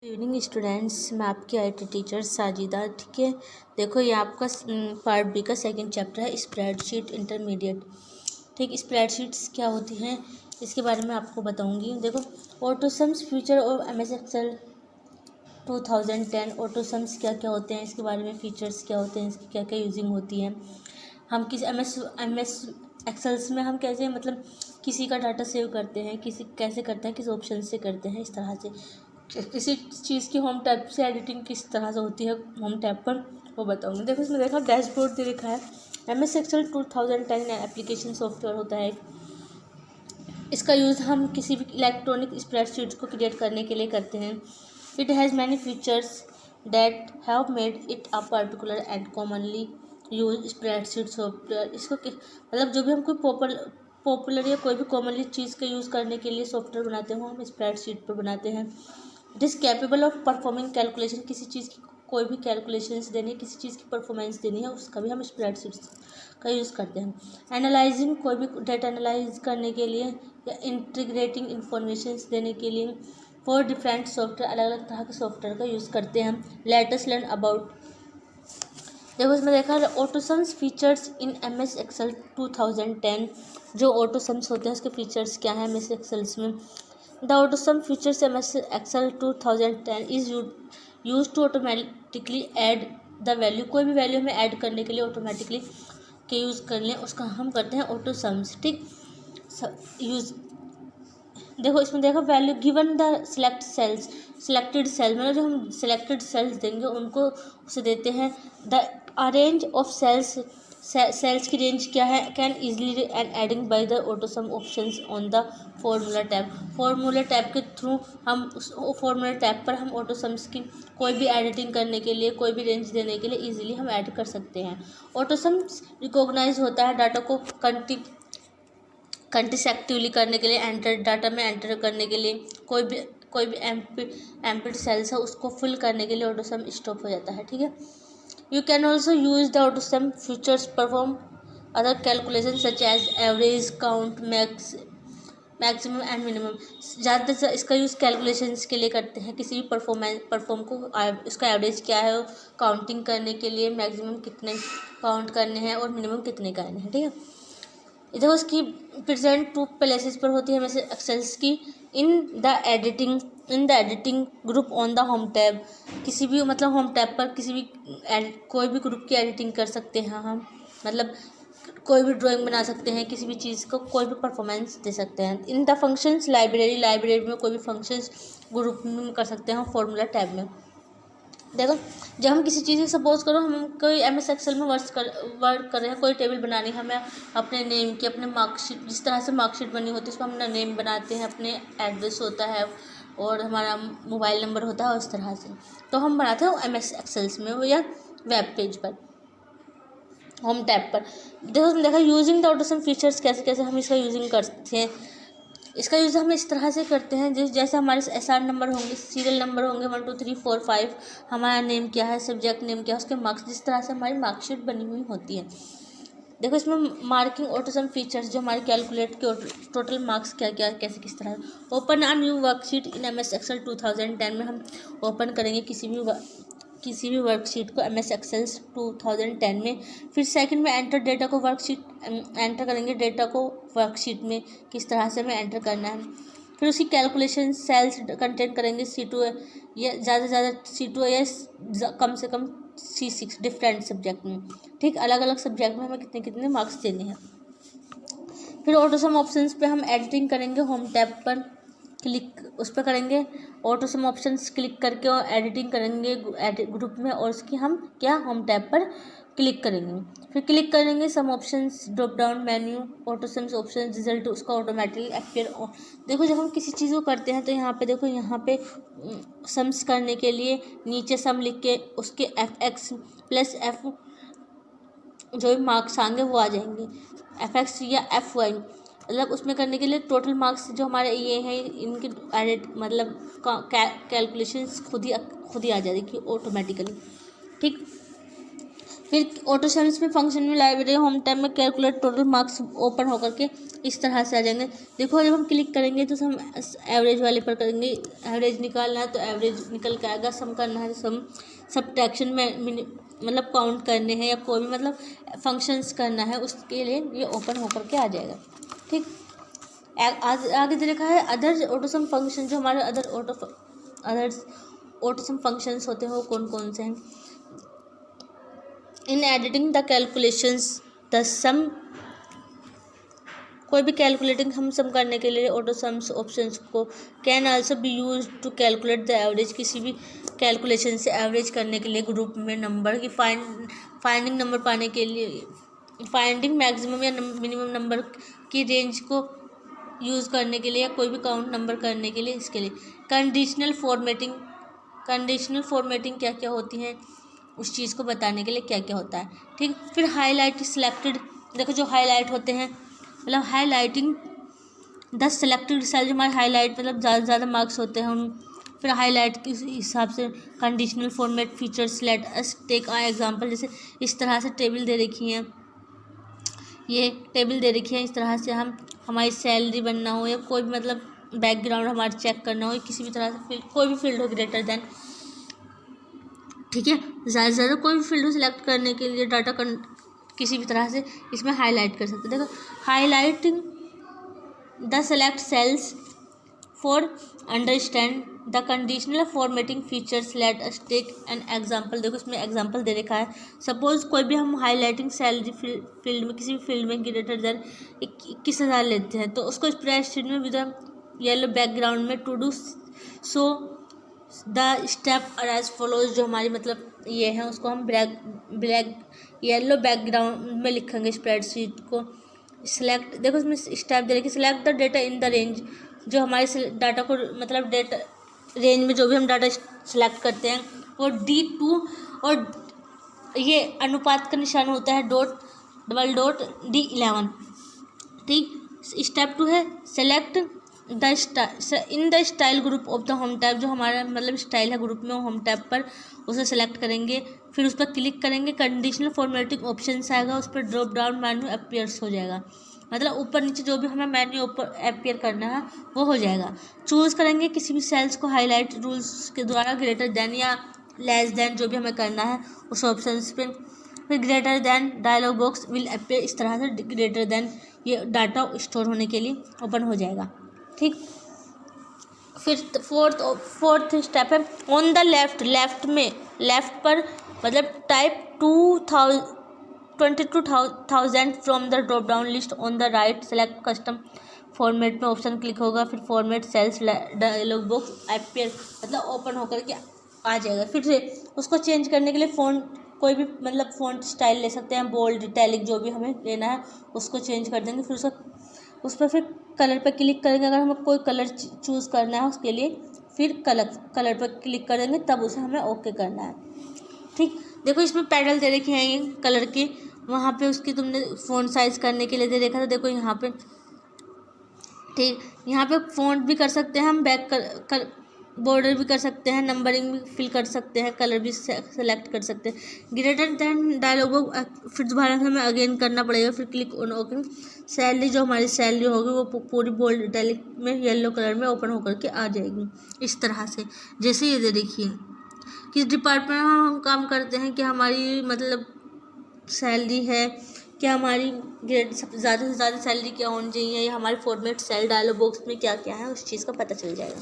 Evening students, मैं आपकी IT teacher Sajida. ठीक है, देखो ये आपका पार्ट बी का सेकंड चैप्टर है, स्प्रेडशीट इंटरमीडिएट। ठीक, स्प्रेडशीट्स क्या होती हैं इसके बारे में आपको बताऊंगी। देखो, ऑटोसम्स फीचर और एमएस एक्सेल 2010 ऑटोसम्स क्या क्या होते हैं, इसके बारे में फीचर्स क्या होते हैं, इसकी क्या क्या यूजिंग होती है। हम किस एमएस एक्सेल्स में हम कैसे मतलब किसी का डाटा सेव करते हैं, किसी कैसे करते हैं, किस ऑप्शन से करते हैं, इस तरह से किसी चीज़ की होम टैब से एडिटिंग किस तरह से होती है होम टैब पर, वो बताऊँगी। देखो इसमें देखा डैशबोर्ड दे रखा है। एमएस एक्सेल 2010 एप्लीकेशन सॉफ्टवेयर होता है। इसका यूज़ हम किसी भी इलेक्ट्रॉनिक स्प्रेडशीट्स को क्रिएट करने के लिए करते हैं। It has many features that have made it a particular and commonly use spreadsheet software. इसको मतलब जो भी हम कोई पॉपुलर या कोई भी कॉमनली चीज़ का यूज़ करने के लिए सॉफ्टवेयर बनाते हैं, वो हम स्प्रेडशीट पर बनाते हैं। It is capable of performing calculation. किसी चीज़ की कोई भी कैलकुलेशंस देनी है, किसी चीज़ की परफॉर्मेंस देनी है, उसका भी हम स्प्रेडशीट्स का यूज़ करते हैं। एनालाइजिंग, कोई भी डेटा एनालाइज करने के लिए या इंटीग्रेटिंग इंफॉर्मेशंस देने के लिए फॉर डिफरेंट सॉफ्टवेयर, अलग अलग तरह के सॉफ्टवेयर का यूज़ करते हैं हम। लेटेस्ट लर्न अबाउट, देखो इसमें देखा ऑटोसम्स फीचर्स इन एमएस एक्सेल 2010। जो ऑटोसम्स होते हैं उसके फीचर्स क्या हैं एमएस एक्सेल्स में। The autosum features MS Excel 2010 is use to automatically add the value. कोई भी वैल्यू हमें ऐड करने के लिए ऑटोमेटिकली के यूज़ कर लें, उसका हम करते हैं ऑटोसम्स। ठीक, यूज़ देखो इसमें देखो value given the selected cell, मतलब जो हम सिलेक्टेड सेल्स देंगे उनको उसे देते हैं। द रेंज ऑफ सेल्स की रेंज क्या है, can easily and adding by the AutoSum options on the formula tab. Formula tab के थ्रू हम उस फॉर्मूला टैब पर हम ऑटोसम्स की कोई भी एडिटिंग करने के लिए, कोई भी रेंज देने के लिए इजीली हम ऐड कर सकते हैं। ऑटोसम्स रिकॉग्नाइज होता है डाटा को कंटिसेक्टिवली करने के लिए, एंटर डाटा में एंटर करने के लिए, कोई भी एम्प्टी सेल्स है उसको फिल करने के लिए ऑटोसम स्टॉप हो जाता है। ठीक है, you can also use the autosum features perform other calculation such as average, count, maximum and minimum. ज़्यादातर इसका यूज़ कैलकुलेशंस के लिए करते हैं, किसी भी परफॉर्म को इसका एवरेज क्या है काउंटिंग करने के लिए, मैक्सिमम कितने काउंट करने हैं और मिनिमम कितने करने हैं। ठीक है, इधर उसकी प्रेजेंट टू प्लेसेस पर होती है वैसे एक्सेल्स की। In the editing group on the home tab, किसी भी मतलब होम टैब पर किसी भी कोई भी ग्रुप की एडिटिंग कर सकते हैं हम, मतलब कोई भी ड्राइंग बना सकते हैं, किसी भी चीज़ को कोई भी परफॉर्मेंस दे सकते हैं। इन द फंक्शंस लाइब्रेरी में कोई भी फंक्शंस ग्रुप में कर सकते हैं फॉर्मूला टैब में। देखो, जब हम किसी चीज़ की सपोज करो हम कोई एमएस एक्सेल में वर्क कर रहे हैं, कोई टेबल बनानी है हमें अपने नेम की, अपने मार्कशीट, जिस तरह से मार्कशीट बनी होती है उसमें अपना नेम बनाते हैं, अपने एड्रेस होता है और हमारा मोबाइल नंबर होता है, उस तरह से तो हम बनाते हैं एमएस एक्सेल्स में या वेब पेज पर, होम टैब पर। देखा यूजिंग द ऑटोसम फीचर्स, कैसे कैसे हम इसका यूजिंग करते हैं। इसका यूज़ हम इस तरह से करते हैं जैसे हमारे एसआर नंबर होंगे, सीरियल नंबर होंगे 1 2 3 4 5, हमारा नेम क्या है, सब्जेक्ट नेम क्या है, उसके मार्क्स, जिस तरह से हमारी मार्कशीट बनी हुई होती है। देखो इसमें मार्किंग ऑटोसम फीचर्स जो हमारे कैलकुलेट के टोटल मार्क्स क्या क्या कैसे किस तरह। Open a new worksheet in MS Excel 2010 में हम ओपन करेंगे किसी भी वर्कशीट को एमएस एक्सेल्स 2010 में। फिर सेकंड में एंटर डेटा को एंटर करेंगे डेटा को वर्कशीट में, किस तरह से हमें एंटर करना है। फिर उसकी कैलकुलेशन सेल्स कंटेंट करेंगे C2 या ज़्यादा से ज़्यादा C2 या कम से कम C6 डिफरेंट सब्जेक्ट में। ठीक, अलग अलग सब्जेक्ट में हमें कितने कितने मार्क्स देने हैं। फिर ऑटोसम ऑप्शंस पे हम एडिटिंग करेंगे, होम टैब पर क्लिक उस पर करेंगे, ऑटोसम ऑप्शंस क्लिक करके और एडिटिंग करेंगे ग्रुप में, और उसकी हम क्या होम टैब पर क्लिक करेंगे। फिर क्लिक करेंगे sum options, drop down menu, autosums option, result उसका ऑटोमेटिकली अपीयर। देखो जब हम किसी चीज़ को करते हैं तो यहाँ पे देखो, यहाँ पे सम्स करने के लिए नीचे सम लिख के उसके FX प्लस F जो भी मार्क्स आएंगे वो आ जाएंगे, FX या FY, मतलब उसमें करने के लिए टोटल मार्क्स जो हमारे ये हैं इनके एडिट मतलब कैलकुलेशंस खुद ही आ जाएगी ऑटोमेटिकली। ठीक, फिर ऑटोसम्स में फंक्शन में लाइब्रेरी होम टाइम में कैलकुलेट टोटल मार्क्स ओपन होकर के इस तरह से आ जाएंगे। देखो जब हम क्लिक करेंगे तो हम एवरेज वाले पर करेंगे, एवरेज निकालना है तो एवरेज निकल के आएगा, सम करना है तो सम, सब्ट्रैक्शन में मतलब काउंट करने हैं या कोई भी मतलब फंक्शंस करना है उसके लिए ये ओपन होकर के आ जाएगा। ठीक, आगे देखा है अदर ऑटोसम फंक्शन, जो हमारे अदर ऑटोसम फंक्शंस होते हैं वो कौन कौन से हैं। In editing the calculations the sum, कोई भी कैलकुलेटिंग हम सम करने के लिए ऑटोसम्स ऑप्शंस को can also be use to calculate the average, किसी भी कैलकुलेशन से एवरेज करने के लिए ग्रुप में नंबर की फाइंडिंग नंबर पाने के लिए, फाइंडिंग मैक्सिमम या मिनिमम नंबर की रेंज को यूज़ करने के लिए या कोई भी काउंट नंबर करने के लिए, इसके लिए कंडीशनल फॉर्मेटिंग क्या क्या होती है उस चीज़ को बताने के लिए क्या क्या होता है। ठीक, फिर हाईलाइट सिलेक्टेड, देखो जो हाईलाइट होते हैं मतलब हाईलाइटिंग द सेलेक्टेड सेल, जो हमारे हाईलाइट मतलब ज़्यादा से ज़्यादा मार्क्स होते हैं उन, फिर हाईलाइट के हिसाब से conditional format features, let us take a example, जैसे इस तरह से टेबल दे रखी है, ये टेबल दे रखी है, इस तरह से हम हमारी सैलरी बनना हो या कोई भी मतलब बैकग्राउंड हमारा चेक करना हो, किसी भी तरह से कोई भी फील्ड हो ग्रेटर देन, ठीक है, ज़्यादा से ज़्यादा कोई भी फील्ड को सिलेक्ट करने के लिए डाटा किसी भी तरह से इसमें हाईलाइट कर सकते हैं। देखो highlighting the select cells for understand the conditional formatting features, let us take an example, देखो इसमें एग्जांपल दे रखा है। सपोज कोई भी हम हाईलाइटिंग सैलरी फील्ड में किसी भी फील्ड में ग्रेटर देन 21,000 लेते हैं तो उसको स्प्रेडशीट में विद येलो बैकग्राउंड में to do so the step are as follows, जो हमारी मतलब ये है उसको हम ब्लैक येलो बैकग्राउंड में लिखेंगे स्प्रेडशीट को। सिलेक्ट, देखो इसमें स्टेप दे रखी, select the data in the range, जो हमारे डाटा को मतलब डेटा रेंज में जो भी हम डाटा सिलेक्ट करते हैं वो D2 और ये अनुपात का निशान होता है $D11। ठीक, स्टेप 2 है select in the style group of the home tab, जो हमारा मतलब स्टाइल है ग्रुप में होम टैब पर उसे सेलेक्ट करेंगे, फिर उस पर क्लिक करेंगे, कंडीशनल फॉर्मेटिंग ऑप्शन आएगा, उस पर ड्रॉप डाउन मेन्यू अपीयर्स हो जाएगा, मतलब ऊपर नीचे जो भी हमें मेन्यू ऊपर अपीयर करना है वो हो जाएगा। चूज़ करेंगे किसी भी सेल्स को हाईलाइट रूल्स के द्वारा ग्रेटर देन या लेस देन जो भी हमें करना है उस ऑप्शन पे, फिर greater than dialog box will appear, इस तरह से ग्रेटर देन ये डाटा स्टोर होने के लिए ओपन हो जाएगा। ठीक, फिर फोर्थ स्टेप है ऑन द लेफ्ट में, लेफ्ट पर मतलब type 22,000 from the drop down list, on the right select custom format में ऑप्शन क्लिक होगा, फिर format cells dialog box appear मतलब ओपन होकर के आ जाएगा। फिर से उसको चेंज करने के लिए फ़ॉन्ट कोई भी मतलब फ़ॉन्ट स्टाइल ले सकते हैं, बोल्ड इटैलिक जो भी हमें लेना है उसको चेंज कर देंगे, फिर उस पर फिर कलर पर क्लिक करेंगे, अगर हमें कोई कलर चूज़ करना है उसके लिए फिर कलर पर क्लिक कर देंगे, तब उसे हमें ओके करना है। ठीक, देखो इसमें पैडल दे रखे हैं ये कलर के, वहाँ पे उसकी तुमने फ़ॉन्ट साइज़ करने के लिए दे रखा था, देखो यहाँ पे। ठीक, यहाँ पे फ़ॉन्ट भी कर सकते हैं हम, बैक बॉर्डर भी कर सकते हैं, नंबरिंग भी फिल कर सकते हैं, कलर भी सेलेक्ट कर सकते हैं। ग्रेटर देन डायलॉग फिर दोबारा से हमें अगेन करना पड़ेगा, फिर क्लिक ऑन ओके। सैलरी, जो हमारी सैलरी होगी वो पूरी बोल्ड इटैलिक में येलो कलर में ओपन होकर के आ जाएगी इस तरह से। जैसे ये दे देखिए किस डिपार्टमेंट में हम काम करते हैं, कि हमारी मतलब सैलरी है, क्या हमारी ग्रेड ज़्यादा से ज़्यादा सैलरी क्या होनी चाहिए, या हमारे फॉर्मेट सेल डायलॉग बॉक्स में क्या क्या है उस चीज़ का पता चल जाएगा।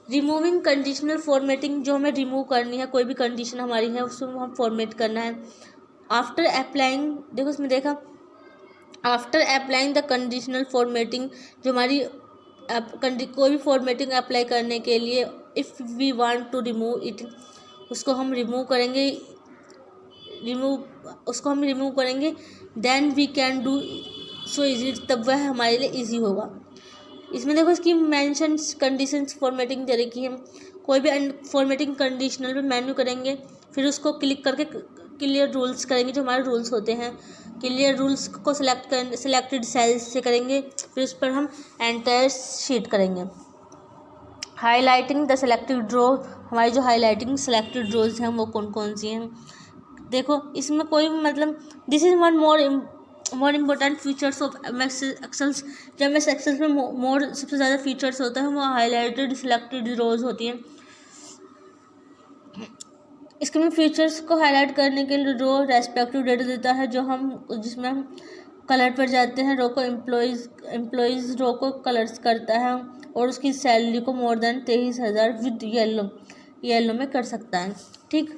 रिमूविंग कंडीशनल फॉर्मेटिंग, जो हमें रिमूव करनी है, कोई भी कंडीशन हमारी है उसको हम फॉर्मेट करना है। आफ्टर अप्लाइंग, देखो इसमें देखा after applying the conditional formatting, जो हमारी कोई भी फॉर्मेटिंग अप्लाई करने के लिए if we want to remove it, उसको हम रिमूव करेंगे, then we can do so easy, तब वह हमारे लिए इजी होगा। इसमें देखो इसकी मेंशन कंडीशंस फॉर्मेटिंग दे रखी है, कोई भी फॉर्मेटिंग कंडीशनल पे मेन्यू करेंगे, फिर उसको क्लिक करके क्लियर रूल्स करेंगे, जो हमारे रूल्स होते हैं क्लियर रूल्स को सिलेक्टेड सेल्स से करेंगे, फिर उस पर हम एंटायर शीट करेंगे। हाईलाइटिंग द सेलेक्टेड रो, हमारी जो हाईलाइटिंग सेलेक्टेड रोज हैं वो कौन कौन सी हैं, देखो इसमें कोई मतलब this is one more important features of MS Excels. जब एमएस एक्सेल्स में मोर सबसे ज़्यादा फीचर्स होता है वो हाईलाइटेड सिलेक्टेड रोज होती हैं। इसके में फीचर्स को हाईलाइट करने के लिए रो रेस्पेक्टिव डेटा देता है जिसमें हम कलर पर जाते हैं। रो को एम्प्लॉइज रो को कलर्स करता है और उसकी सैलरी को मोर देन 23,000 विद येलो में कर सकता है। ठीक,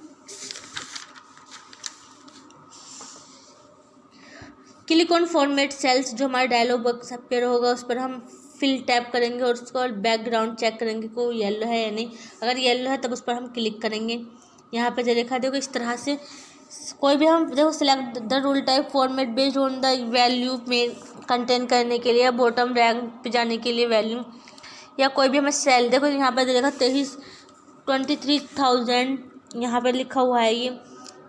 क्लिक ऑन फॉर्मेट सेल्स, जो हमारा डायलॉग बॉक्स अपेयर होगा उस पर हम फिल टैप करेंगे और उसको बैकग्राउंड चेक करेंगे को येलो है या नहीं। अगर येलो है तब उस पर हम क्लिक करेंगे। यहाँ पे जो देखा देखो इस तरह से कोई भी हम देखो select the rule type format based on the value में कंटेन करने के लिए, बॉटम रैंक पे जाने के लिए वैल्यू, या कोई भी हमें सेल देखो यहाँ पर देखा 23,000 यहाँ पर लिखा हुआ है। ये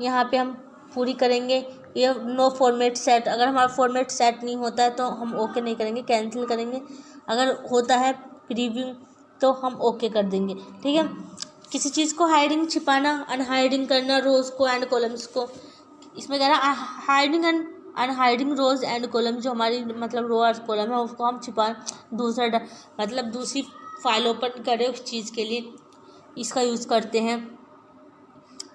यहाँ पे हम पूरी करेंगे। ये नो फॉर्मेट सेट, अगर हमारा फॉर्मेट सेट नहीं होता है तो हम ओके नहीं करेंगे, कैंसिल करेंगे। अगर होता है प्रीव्यू तो हम ओके कर देंगे। ठीक है, किसी चीज़ को हाइडिंग छिपाना, अनहाइडिंग करना रोज़ को एंड कॉलम्स को, इसमें कह रहा है hiding and unhiding rows and column, जो हमारी मतलब रो और कॉलम है उसको हम छिपा दूसरी फाइल ओपन करें उस चीज़ के लिए इसका यूज़ करते हैं।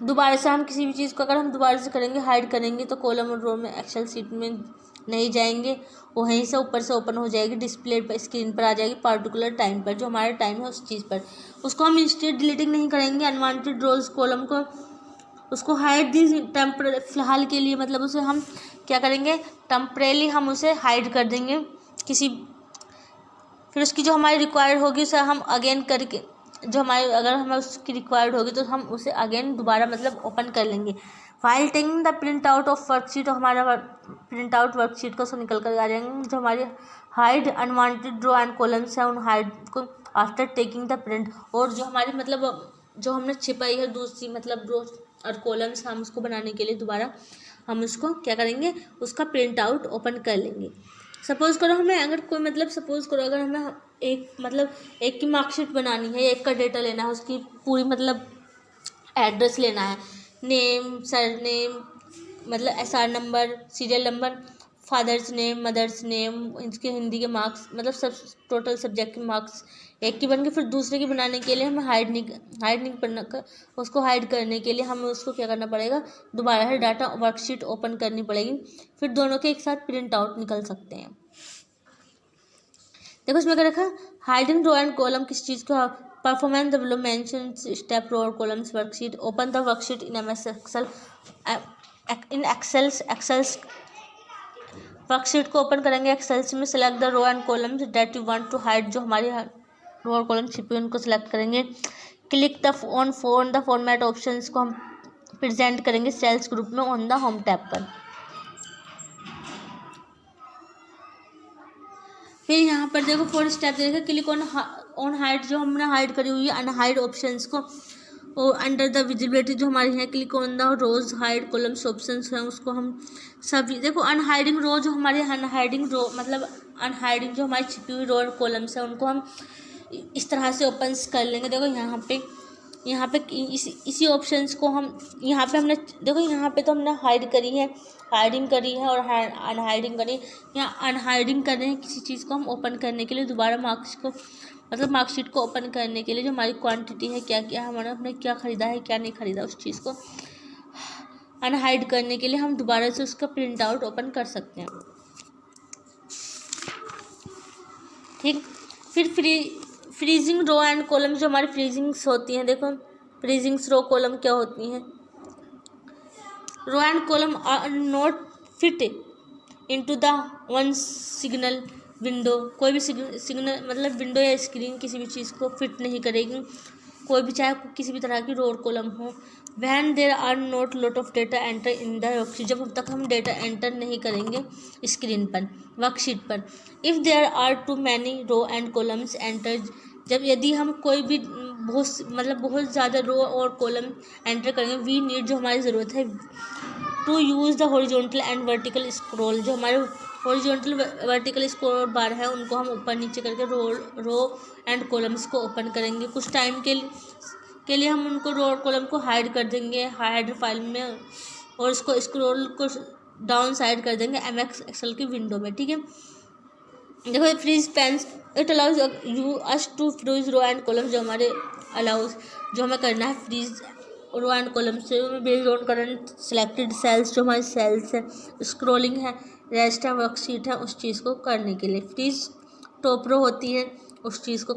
दोबारा से हम किसी भी चीज़ को अगर हम दोबारा से करेंगे हाइड करेंगे तो कॉलम और रो में एक्सेल सीट में नहीं जाएंगे, वहीं से ऊपर से ओपन हो जाएगी, डिस्प्ले पर स्क्रीन पर आ जाएगी पर्टिकुलर टाइम पर, जो हमारा टाइम है उस चीज़ पर। उसको हम इंस्टेंट डिलीटिंग नहीं करेंगे। अनवांटेड रोज कॉलम को उसको हाइड दी टेम्परेरी, फिलहाल के लिए मतलब उसे हम क्या करेंगे टेम्परेली हम उसे हाइड कर देंगे फिर उसकी जो हमारी रिक्वायर्ड होगी उसे हम अगेन करके अगर हमें उसकी रिक्वायर्ड होगी तो हम उसे अगेन दोबारा मतलब ओपन कर लेंगे। File taking the print out of worksheet, हमारा प्रिंट आउट वर्कशीट को निकल कर आ जाएंगे। जो हमारे hide unwanted row and columns है उन हाइड को आफ्टर टेकिंग द प्रिंट, और जो हमारी मतलब जो हमने छिपाई है दूसरी मतलब रो और कॉलम्स, हम उसको बनाने के लिए दोबारा हम उसको क्या करेंगे उसका प्रिंट आउट ओपन कर लेंगे। सपोज़ करो हमें अगर कोई अगर हमें एक की मार्कशीट बनानी है, एक का डेटा लेना है, उसकी पूरी मतलब एड्रेस लेना है, नेम, सरनेम, मतलब SR number, serial number, father's name, mother's name, इसके हिंदी के मार्क्स, मतलब सब टोटल सब्जेक्ट के मार्क्स एक की बन के फिर दूसरे की बनाने के लिए हमें हाइड नहीं करना, उसको हाइड करने के लिए हमें उसको क्या करना पड़ेगा दोबारा से डाटा वर्कशीट ओपन करनी पड़ेगी, फिर दोनों के एक साथ प्रिंट आउट निकल सकते हैं। देखो इसमें क्या रखा, हाइडिंग रो एंड कॉलम किस चीज़ को, performance the below mention step row और columns worksheet, open the worksheet in MS Excel, in Excels worksheet को ओपन करेंगे एक्सेल्स में, select the row and columns that you want to hide, जो हमारी row और कॉलम छिपी उनको select करेंगे। Click the on the format options को हम प्रेजेंट करेंगे सेल्स ग्रुप में ऑन द होम टैब पर। फिर यहाँ पर देखो 4 स्टेप देखो, क्लिक ऑन हाइड, जो हमने हाइड करी हुई है अनहाइड ऑप्शंस को, और अंडर द विजिबिलिटी जो हमारी है click on the rows hide columns options हैं उसको हम सभी देखो अनहाइडिंग रो, जो हमारे अनहाइडिंग रो मतलब अनहाइडिंग जो हमारी छिपी हुई रो और कॉलम्स हैं उनको हम इस तरह से ओपन कर लेंगे। देखो यहाँ पे इसी ऑप्शंस को हम यहाँ पे हमने देखो यहाँ पे तो हमने हाइडिंग करी है और अनहाइडिंग करी। यहाँ अनहाइडिंग कर रहे हैं किसी चीज़ को हम ओपन करने के लिए, दोबारा मार्कशीट को ओपन करने के लिए, जो हमारी क्वांटिटी है क्या हमने क्या ख़रीदा है क्या नहीं ख़रीदा, उस चीज़ को अनहाइड करने के लिए हम दोबारा से उसका प्रिंट आउट ओपन कर सकते हैं। ठीक, फिर फ्रीजिंग रो एंड कॉलम, जो हमारी फ्रीजिंग्स होती हैं, देखो फ्रीजिंग्स रो कॉलम क्या होती हैं, row and column are not fit into the one signal window, कोई भी सिग्नल मतलब विंडो या स्क्रीन किसी भी चीज़ को फिट नहीं करेगी, कोई भी चाहे किसी भी तरह की रो और कॉलम हो। When there are not lot of data enter in the worksheet, जब तक हम डेटा एंटर नहीं करेंगे स्क्रीन पर वर्कशीट पर। If there are too many row and columns enter, जब यदि हम कोई भी बहुत ज़्यादा रो और कॉलम एंटर करेंगे, वी नीड जो हमारी ज़रूरत है to use the horizontal and vertical scroll, जो हमारे हॉरिजॉन्टल वर्टिकल स्क्रॉल बार है उनको हम ऊपर नीचे करके रो एंड कॉलम्स को ओपन करेंगे। कुछ टाइम के लिए हम उनको रो और कॉलम को हाइड कर देंगे हाइड फाइल में, और इसको स्क्रॉल को डाउन साइड कर देंगे MS Excel की विंडो में, ठीक है। देखो freeze panes it allows you us to freeze row and column, जो हमारे अलाउज जो हमें करना है फ्रीज रो एंड कॉलम से based on current selected cells, जो हमारे सेल्स है, स्क्रॉलिंग है, रेस्ट है, वर्कशीट है, उस चीज़ को करने के लिए। फ्रीज टॉप रो होती है, उस चीज़ को